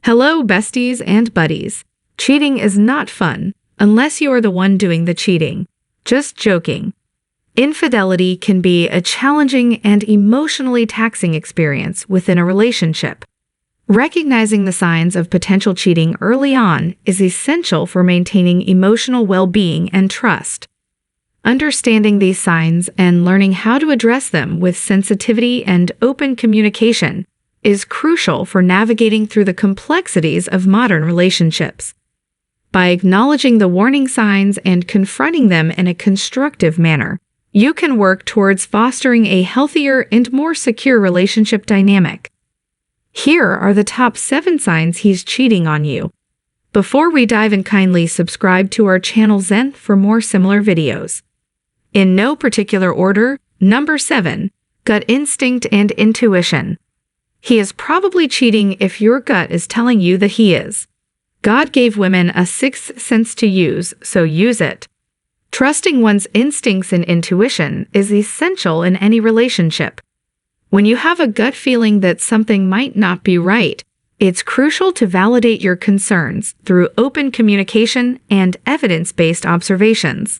Hello, besties and buddies. Cheating is not fun, unless you are the one doing the cheating. Just joking. Infidelity can be a challenging and emotionally taxing experience within a relationship. Recognizing the signs of potential cheating early on is essential for maintaining emotional well-being and trust. Understanding these signs and learning how to address them with sensitivity and open communication is crucial for navigating through the complexities of modern relationships. By acknowledging the warning signs and confronting them in a constructive manner, you can work towards fostering a healthier and more secure relationship dynamic. Here are the top 7 signs he's cheating on you. Before we dive in, kindly subscribe to our channel Zenth for more similar videos. In no particular order, number 7, gut instinct and intuition. He is probably cheating if your gut is telling you that he is. God gave women a 6th sense to use, so use it. Trusting one's instincts and intuition is essential in any relationship. When you have a gut feeling that something might not be right, it's crucial to validate your concerns through open communication and evidence-based observations.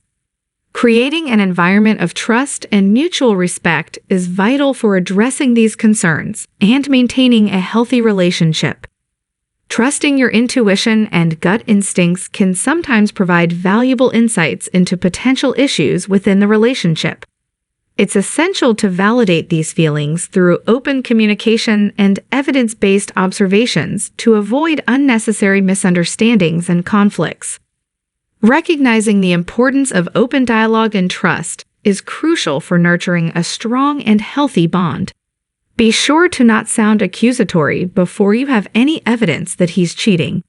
Creating an environment of trust and mutual respect is vital for addressing these concerns and maintaining a healthy relationship. Trusting your intuition and gut instincts can sometimes provide valuable insights into potential issues within the relationship. It's essential to validate these feelings through open communication and evidence-based observations to avoid unnecessary misunderstandings and conflicts. Recognizing the importance of open dialogue and trust is crucial for nurturing a strong and healthy bond. Be sure to not sound accusatory before you have any evidence that he's cheating,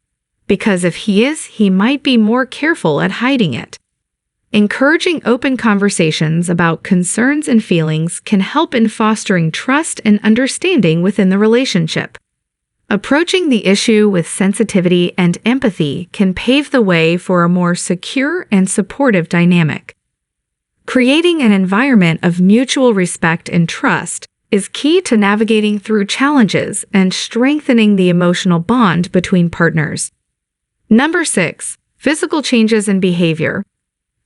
because if he is, he might be more careful at hiding it. Encouraging open conversations about concerns and feelings can help in fostering trust and understanding within the relationship. Approaching the issue with sensitivity and empathy can pave the way for a more secure and supportive dynamic. Creating an environment of mutual respect and trust is key to navigating through challenges and strengthening the emotional bond between partners. Number 6, physical changes in behavior.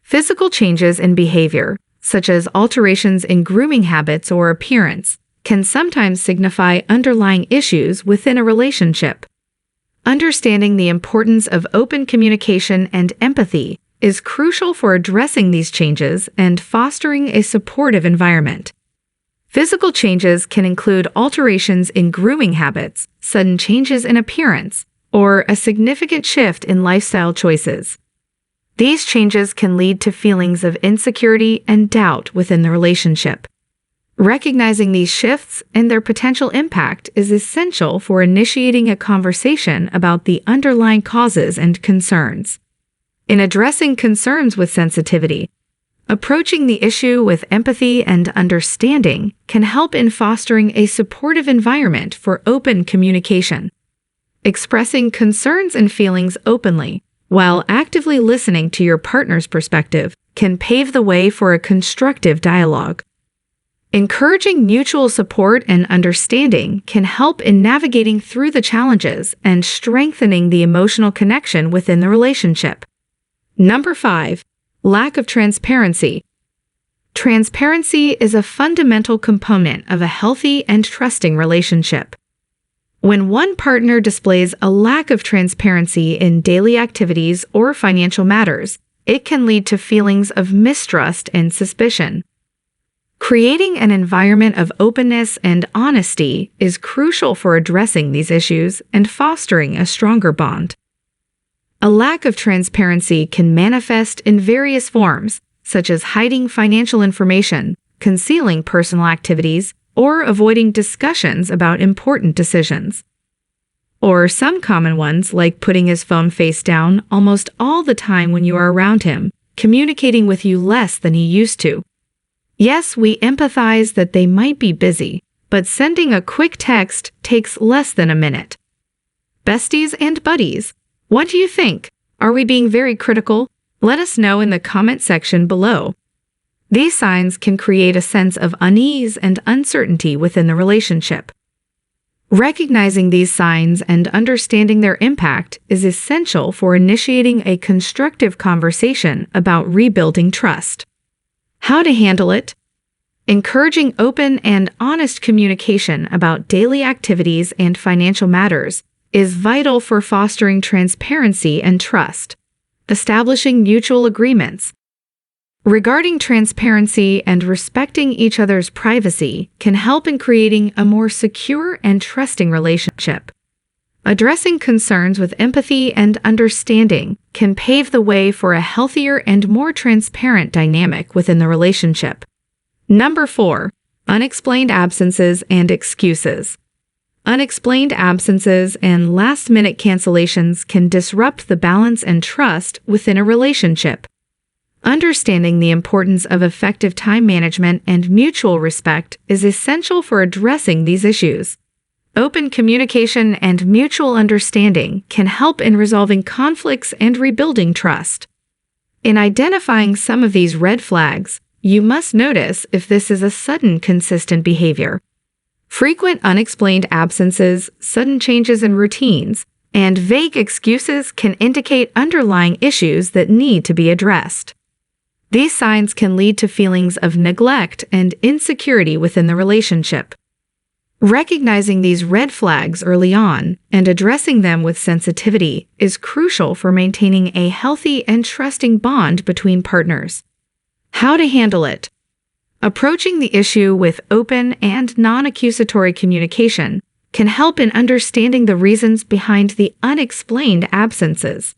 Physical changes in behavior, such as alterations in grooming habits or appearance, can sometimes signify underlying issues within a relationship. Understanding the importance of open communication and empathy is crucial for addressing these changes and fostering a supportive environment. Physical changes can include alterations in grooming habits, sudden changes in appearance, or a significant shift in lifestyle choices. These changes can lead to feelings of insecurity and doubt within the relationship. Recognizing these shifts and their potential impact is essential for initiating a conversation about the underlying causes and concerns. In addressing concerns with sensitivity, approaching the issue with empathy and understanding can help in fostering a supportive environment for open communication. Expressing concerns and feelings openly, while actively listening to your partner's perspective, can pave the way for a constructive dialogue. Encouraging mutual support and understanding can help in navigating through the challenges and strengthening the emotional connection within the relationship. Number 5, lack of transparency. Transparency is a fundamental component of a healthy and trusting relationship. When one partner displays a lack of transparency in daily activities or financial matters, it can lead to feelings of mistrust and suspicion. Creating an environment of openness and honesty is crucial for addressing these issues and fostering a stronger bond. A lack of transparency can manifest in various forms, such as hiding financial information, concealing personal activities, or avoiding discussions about important decisions. Or some common ones, like putting his phone face down almost all the time when you are around him, communicating with you less than he used to. Yes, we empathize that they might be busy, but sending a quick text takes less than a minute. Besties and buddies, what do you think? Are we being very critical? Let us know in the comment section below. These signs can create a sense of unease and uncertainty within the relationship. Recognizing these signs and understanding their impact is essential for initiating a constructive conversation about rebuilding trust. How to handle it? Encouraging open and honest communication about daily activities and financial matters is vital for fostering transparency and trust. Establishing mutual agreements regarding transparency and respecting each other's privacy can help in creating a more secure and trusting relationship. Addressing concerns with empathy and understanding can pave the way for a healthier and more transparent dynamic within the relationship. Number 4. Unexplained absences and excuses. Unexplained absences and last-minute cancellations can disrupt the balance and trust within a relationship. Understanding the importance of effective time management and mutual respect is essential for addressing these issues. Open communication and mutual understanding can help in resolving conflicts and rebuilding trust. In identifying some of these red flags, you must notice if this is a sudden, consistent behavior. Frequent unexplained absences, sudden changes in routines, and vague excuses can indicate underlying issues that need to be addressed. These signs can lead to feelings of neglect and insecurity within the relationship. Recognizing these red flags early on and addressing them with sensitivity is crucial for maintaining a healthy and trusting bond between partners. How to handle it? Approaching the issue with open and non-accusatory communication can help in understanding the reasons behind the unexplained absences.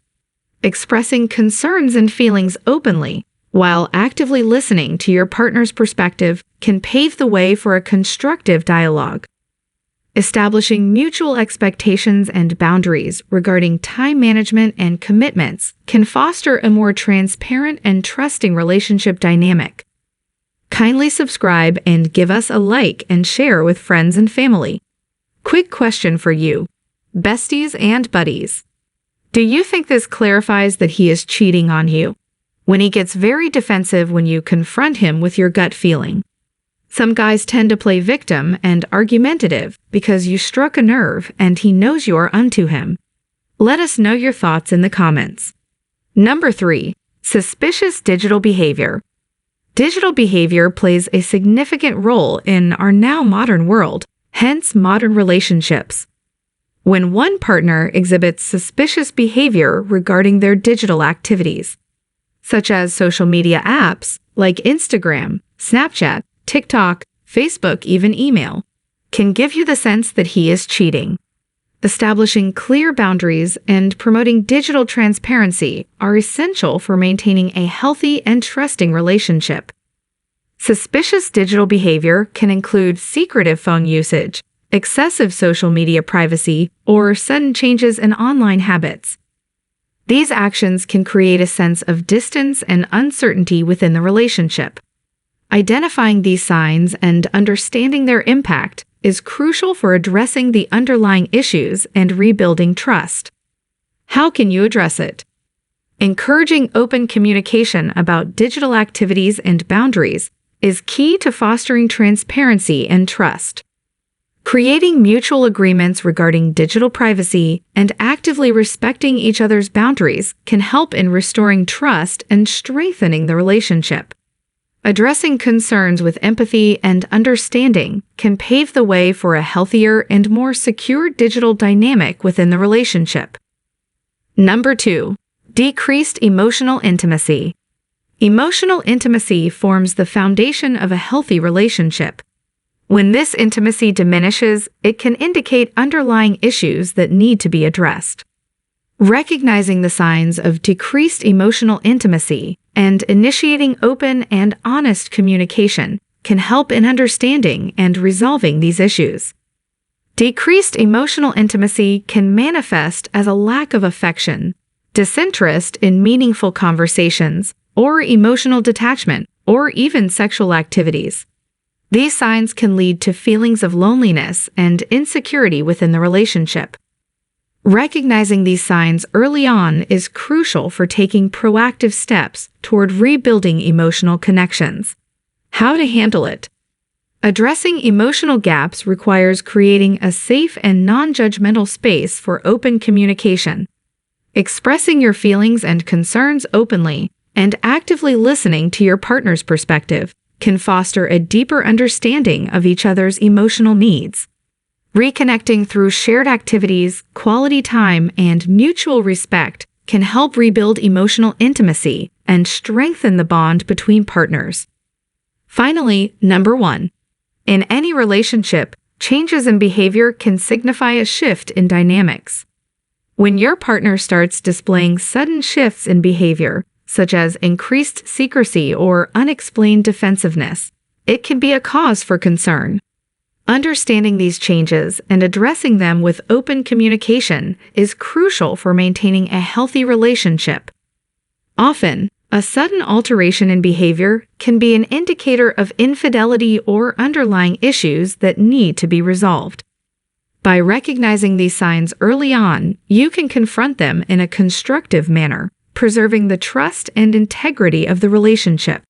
Expressing concerns and feelings openly, while actively listening to your partner's perspective, can pave the way for a constructive dialogue. Establishing mutual expectations and boundaries regarding time management and commitments can foster a more transparent and trusting relationship dynamic. Kindly subscribe and give us a like and share with friends and family. Quick question for you, besties and buddies. Do you think this clarifies that he is cheating on you? When he gets very defensive when you confront him with your gut feeling. Some guys tend to play victim and argumentative because you struck a nerve and he knows you are unto him. Let us know your thoughts in the comments. Number 3. Suspicious digital behavior. Digital behavior plays a significant role in our now modern world, hence modern relationships. When one partner exhibits suspicious behavior regarding their digital activities, such as social media apps like Instagram, Snapchat, TikTok, Facebook, even email, can give you the sense that he is cheating. Establishing clear boundaries and promoting digital transparency are essential for maintaining a healthy and trusting relationship. Suspicious digital behavior can include secretive phone usage, excessive social media privacy, or sudden changes in online habits. These actions can create a sense of distance and uncertainty within the relationship. Identifying these signs and understanding their impact is crucial for addressing the underlying issues and rebuilding trust. How can you address it? Encouraging open communication about digital activities and boundaries is key to fostering transparency and trust. Creating mutual agreements regarding digital privacy and actively respecting each other's boundaries can help in restoring trust and strengthening the relationship. Addressing concerns with empathy and understanding can pave the way for a healthier and more secure digital dynamic within the relationship. Number 2. Decreased emotional intimacy. Emotional intimacy forms the foundation of a healthy relationship. When this intimacy diminishes, it can indicate underlying issues that need to be addressed. Recognizing the signs of decreased emotional intimacy and initiating open and honest communication can help in understanding and resolving these issues. Decreased emotional intimacy can manifest as a lack of affection, disinterest in meaningful conversations, or emotional detachment, or even sexual activities. These signs can lead to feelings of loneliness and insecurity within the relationship. Recognizing these signs early on is crucial for taking proactive steps toward rebuilding emotional connections. How to handle it? Addressing emotional gaps requires creating a safe and non-judgmental space for open communication. Expressing your feelings and concerns openly and actively listening to your partner's perspective can foster a deeper understanding of each other's emotional needs. Reconnecting through shared activities, quality time, and mutual respect can help rebuild emotional intimacy and strengthen the bond between partners. Finally, number 1. In any relationship, changes in behavior can signify a shift in dynamics. When your partner starts displaying sudden shifts in behavior, such as increased secrecy or unexplained defensiveness, it can be a cause for concern. Understanding these changes and addressing them with open communication is crucial for maintaining a healthy relationship. Often, a sudden alteration in behavior can be an indicator of infidelity or underlying issues that need to be resolved. By recognizing these signs early on, you can confront them in a constructive manner, preserving the trust and integrity of the relationship.